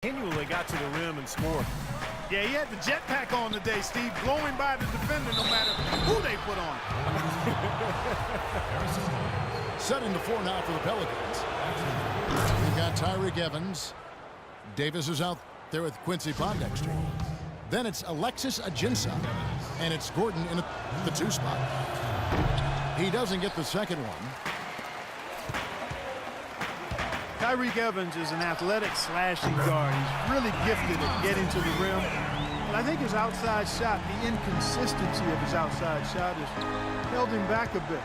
Continually got to the rim and scored. Yeah, he had the jetpack on today, Steve, blowing by the defender no matter who they put on. Setting the floor now for the Pelicans. We've got Tyreke Evans. Davis is out there with Quincy Pondexter. Then it's Alexis Ajinça, and it's Gordon in the 2 spot. He doesn't get the second one. Tyreke Evans is an athletic slashing guard. He's really gifted at getting to the rim. But I think his outside shot, the inconsistency of his outside shot has held him back a bit.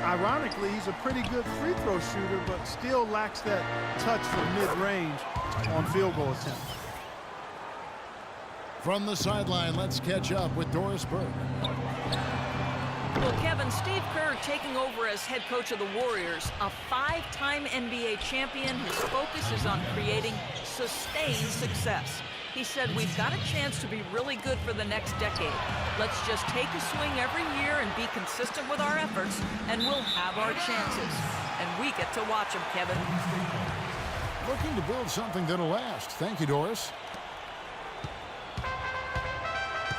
Ironically, he's a pretty good free throw shooter, but still lacks that touch for mid-range on field goal attempts. From the sideline, let's catch up with Doris Burke. Well, Kevin, Steve Kerr taking over as head coach of the Warriors, a 5-time NBA champion. His focus is on creating sustained success. He said, we've got a chance to be really good for the next decade. Let's just take a swing every year and be consistent with our efforts, and we'll have our chances. And we get to watch him, Kevin. Looking to build something that'll last. Thank you, Doris.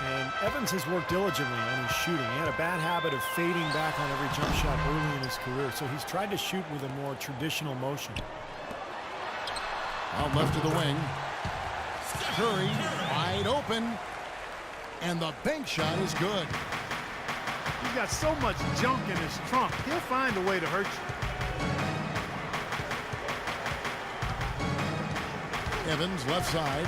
And Evans has worked diligently on his shooting. He had a bad habit of fading back on every jump shot early in his career, so he's tried to shoot with a more traditional motion. Out left of the wing. Curry wide open. And the bank shot is good. He's got so much junk in his trunk. He'll find a way to hurt you. Evans left side.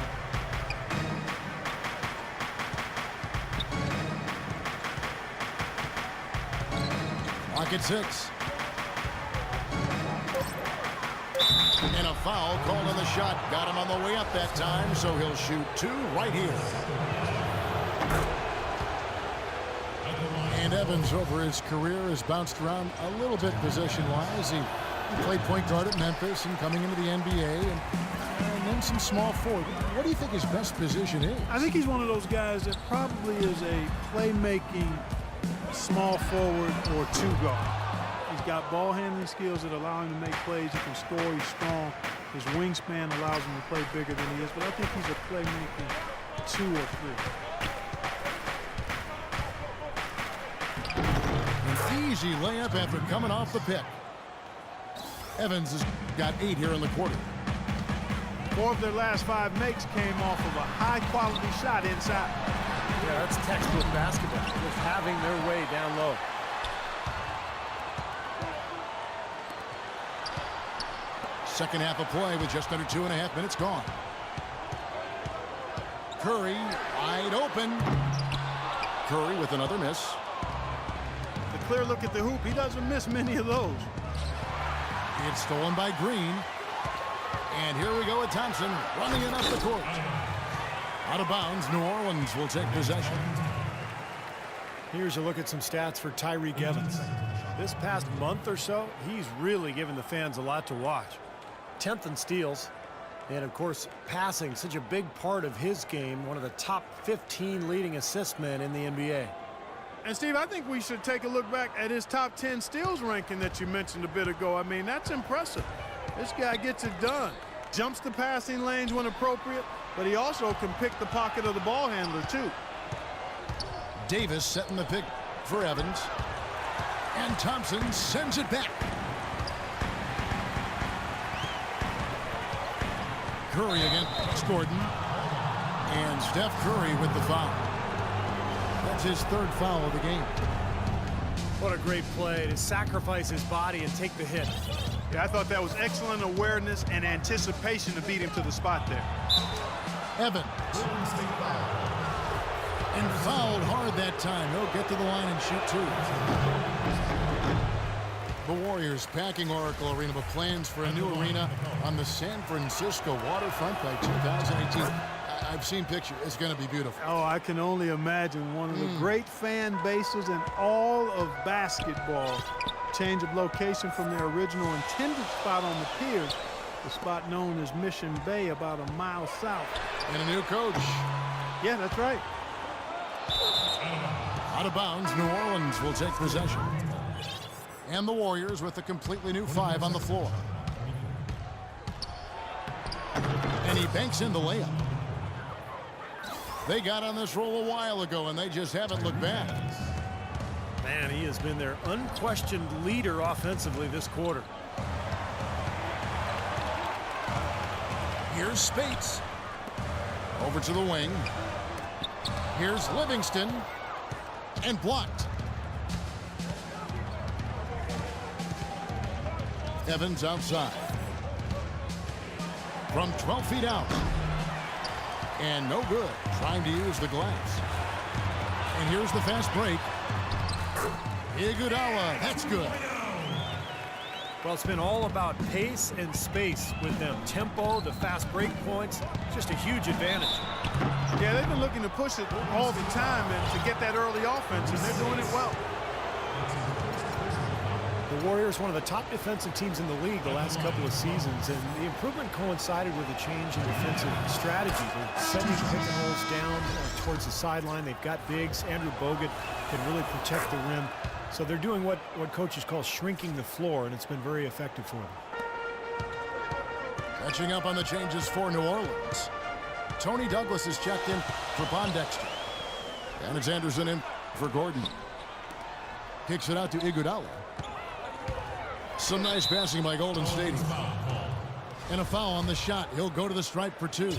Clock at 6. And a foul called on the shot. Got him on the way up that time, so he'll shoot 2 right here. And Evans over his career has bounced around a little bit position-wise. He played point guard at Memphis and coming into the NBA and then some small forward. What do you think his best position is? I think he's one of those guys that probably is a playmaking small forward or 2 guard. He's got ball handling skills that allow him to make plays. He can score. He's strong. His wingspan allows him to play bigger than he is. But I think he's a playmaking 2 or 3. An easy layup after coming off the pick. Evans has got 8 here in the quarter. 4 of their last 5 makes came off of a high-quality shot inside. Yeah, that's textbook basketball, just having their way down low. Second half of play with just under 2.5 minutes gone. Curry wide open. Curry with another miss. The clear look at the hoop. He doesn't miss many of those. It's stolen by Green. And here we go with Thompson running it up the court. Out of bounds, New Orleans will take possession. Here's a look at some stats for Tyreke Evans. This past month or so, he's really given the fans a lot to watch. 10th in steals, and of course, passing, such a big part of his game, one of the top 15 leading assist men in the NBA. And Steve, I think we should take a look back at his top 10 steals ranking that you mentioned a bit ago. I mean, that's impressive. This guy gets it done. Jumps the passing lanes when appropriate, but he also can pick the pocket of the ball handler, too. Davis setting the pick for Evans. And Thompson sends it back. Curry against Gordon. And Steph Curry with the foul. That's his 3rd foul of the game. What a great play to sacrifice his body and take the hit. Yeah, I thought that was excellent awareness and anticipation to beat him to the spot there. Evans. And fouled hard that time. He'll get to the line and shoot 2. The Warriors packing Oracle Arena with plans for a new arena on the San Francisco waterfront by 2018. I've seen pictures. It's going to be beautiful. Oh, I can only imagine. One of the great fan bases in all of basketball. Change of location from their original intended spot on the piers, the spot known as Mission Bay, about a mile south. And a new coach. Yeah, that's right. Out of bounds, New Orleans will take possession. And the Warriors with a completely new 5 on the floor. And And he banks in the layup. They got on this roll a while ago, and they just haven't looked back. Man, he has been their unquestioned leader offensively this quarter. Here's Spates. Over to the wing. Here's Livingston. And blocked. Evans outside. From 12 feet out. And no good. Trying to use the glass. And here's the fast break. Iguodala. That's good. Well, it's been all about pace and space with them. Tempo, the fast break points, just a huge advantage. Yeah, they've been looking to push it all the time and to get that early offense, and they're doing it well. The Warriors, one of the top defensive teams in the league the last couple of seasons, and the improvement coincided with a change in defensive strategy. They're setting pick and rolls down towards the sideline. They've got bigs. Andrew Bogut can really protect the rim. So they're doing what coaches call shrinking the floor, and it's been very effective for them. Catching up on the changes for New Orleans. Tony Douglas is checked in for Pondexter. And it's Anderson in for Gordon. Kicks it out to Iguodala. Some nice passing by Golden State. And a foul on the shot. He'll go to the stripe for 2.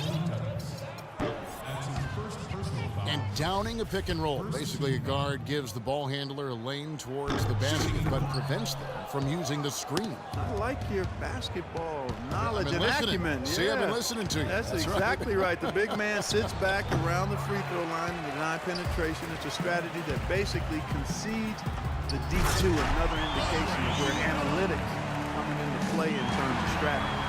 And downing a pick and roll. Basically, a guard gives the ball handler a lane towards the basket, but prevents them from using the screen. I like your basketball knowledge and acumen. See, I've been listening to you. That's exactly right. The big man sits back around the free throw line and deny penetration. It's a strategy that basically concedes the deep 2, another indication of where analytics coming into play in terms of strategy.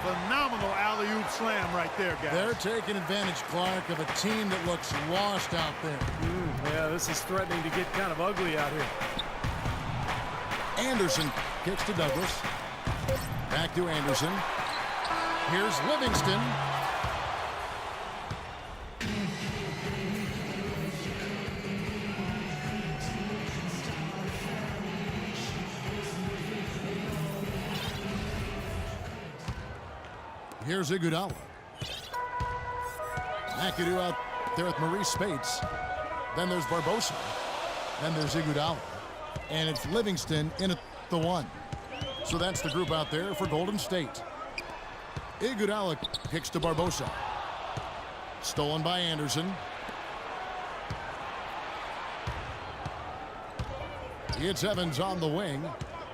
Phenomenal alley-oop slam right there, guys. They're taking advantage, Clark, of a team that looks lost out there. Yeah, this is threatening to get kind of ugly out here. Anderson kicks to Douglas. Back to Anderson. Here's Livingston. Here's Iguodala. McAdoo out there with Maurice Spates. Then there's Barbosa. Then there's Iguodala. And it's Livingston in at the 1. So that's the group out there for Golden State. Iguodala kicks to Barbosa. Stolen by Anderson. It's Evans on the wing.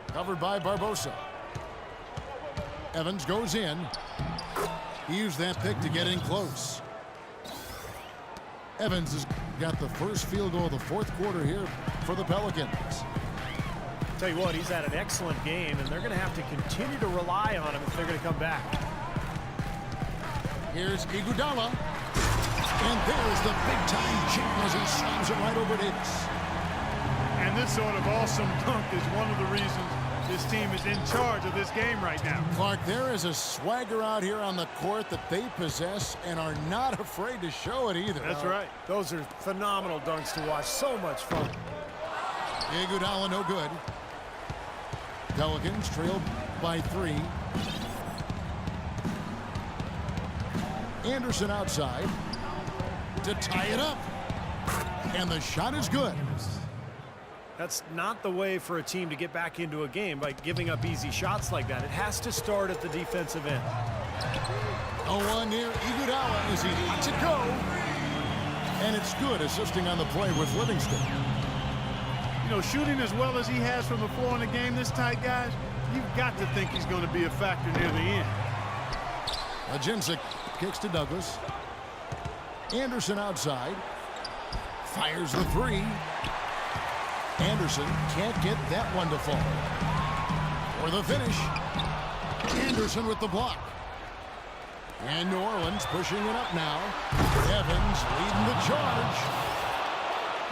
Covered by Barbosa. Evans goes in. He used that pick to get in close. Evans has got the first field goal of the fourth quarter here for the Pelicans. Tell you what, he's had an excellent game, and they're going to have to continue to rely on him if they're going to come back. Here's Iguodala. And there's the big-time jump as he slams it right over Davis. And this sort of awesome dunk is one of the reasons this team is in charge of this game right now. Clark, there is a swagger out here on the court that they possess and are not afraid to show it either. That's right. Those are phenomenal dunks to watch. So much fun. Iguodala no good. Pelicans trailed by 3. Anderson outside to tie it up. And the shot is good. That's not the way for a team to get back into a game by giving up easy shots like that. It has to start at the defensive end. 0-1 near Iguodala as he lets it go. And it's good, assisting on the play with Livingston. You know, shooting as well as he has from the floor in the game this tight, guys, you've got to think he's going to be a factor near the end. Ajinczyk kicks to Douglas. Anderson outside. Fires the 3. Anderson can't get that one to fall. For the finish, Anderson with the block. And New Orleans pushing it up now. Evans leading the charge.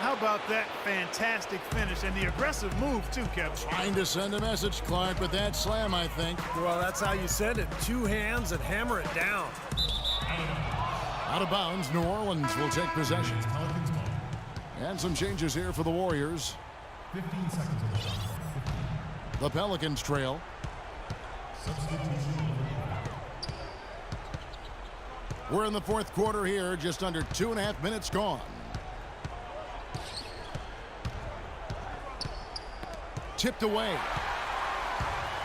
How about that fantastic finish and the aggressive move, too, Kevin? Trying to send a message, Clark, with that slam, I think. Well, that's how you send it. 2 hands and hammer it down. Out of bounds, New Orleans will take possession. And some changes here for the Warriors. 15 seconds on the shot. The Pelicans trail. We're in the fourth quarter here, just under 2.5 minutes gone. Tipped away.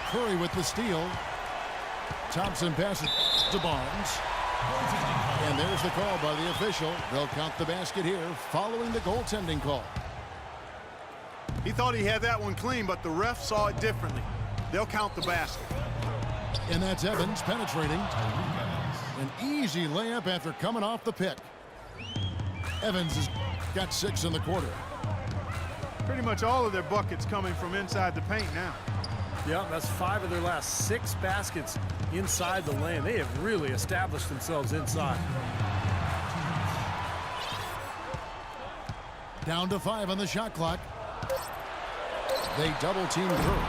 Curry with the steal. Thompson passes to Barnes. And there's the call by the official. They'll count the basket here following the goaltending call. He thought he had that one clean, but the ref saw it differently. They'll count the basket. And that's Evans penetrating. An easy layup after coming off the pick. Evans has got 6 in the quarter. Pretty much all of their buckets coming from inside the paint now. Yeah, that's 5 of their last 6 baskets inside the lane. They have really established themselves inside. Down to 5 on the shot clock. They double team Curry.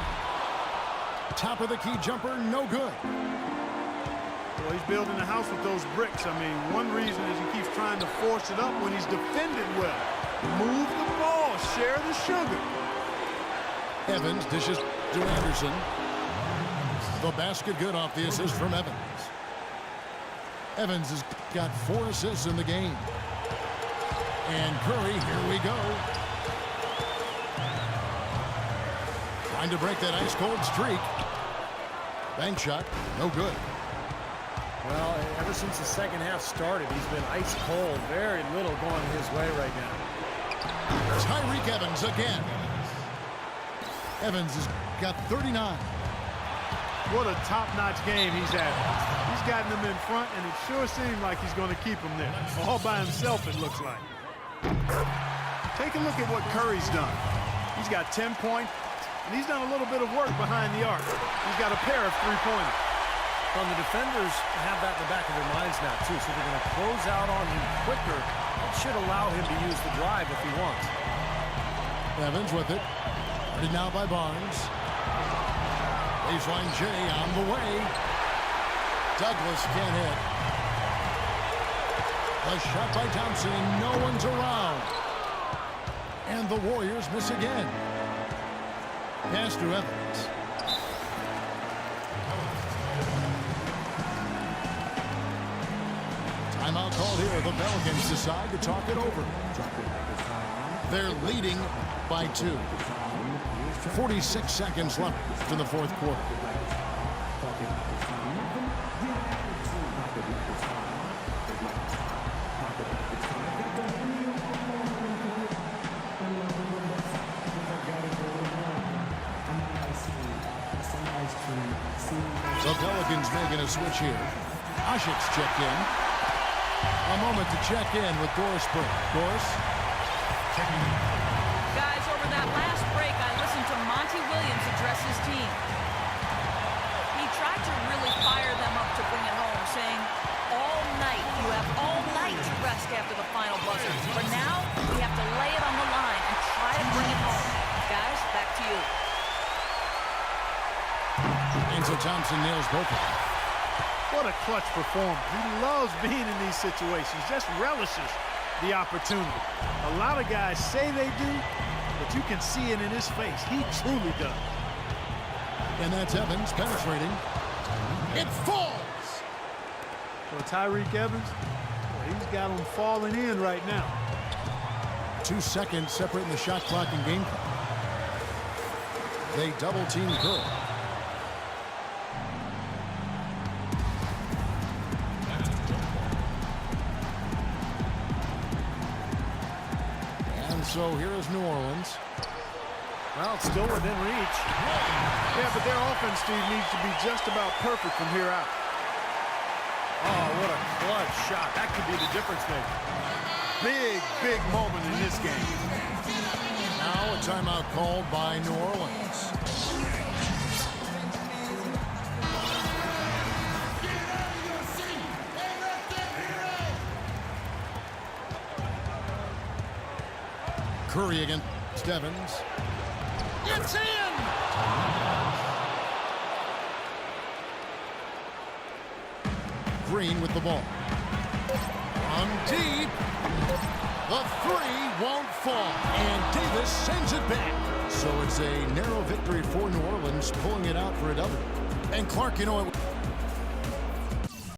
Top of the key jumper, no good. Well, he's building a house with those bricks. I mean, one reason is he keeps trying to force it up when he's defended well. Move the ball, share the sugar. Evans dishes to Anderson. The basket good off the assist from Evans. Evans has got 4 assists in the game. And Curry, here we go. Trying to break that ice-cold streak. Bank shot, no good. Well, ever since the second half started, he's been ice cold. Very little going his way right now. Tyreke Evans again. Evans has got 39. What a top-notch game he's having. He's gotten them in front, and it sure seems like he's going to keep them there. All by himself, it looks like. Take a look at what Curry's done. He's got 10 points, and he's done a little bit of work behind the arc. He's got a pair of three-pointers. Well, the defenders have that in the back of their minds now, too, so they're going to close out on him quicker. That should allow him to use the drive if he wants. Evans with it. Guarded now by Barnes. Baseline J on the way. Douglas can't hit. A shot by Thompson, and no one's around. And the Warriors miss again. Pass to Evans. Timeout called here. The Pelicans decide to talk it over. They're leading by 2. 46 seconds left in the fourth quarter. The Pelicans making a switch here. Ashik's checked in. A moment to check in with Doris Burke. Doris? Checking in. Guys, over that last break, I listened to Monty Williams address his team. He tried to really fire them up to bring it home, saying, all night, you have all night to rest after the final buzzer. But now, we have to lay it on the line and try to bring it home. Guys, back to you. And so Thompson nails both of them. What a clutch performer. He loves being in these situations, just relishes the opportunity. A lot of guys say they do, but you can see it in his face. He truly does. And that's Evans penetrating. It falls! So Tyreke Evans, well, he's got him falling in right now. 2 seconds separating the shot clock and game clock. They double team Curry. So here is New Orleans. Well, it's still within reach. Yeah, but their offense, Steve, needs to be just about perfect from here out. Oh, what a clutch shot. That could be the difference maker. Big, big moment in this game. Now a timeout called by New Orleans. Curry against Evans. It's in! Green with the ball. On deep. The three won't fall. And Davis sends it back. So it's a narrow victory for New Orleans, pulling it out for a double. And Clark, you know, it was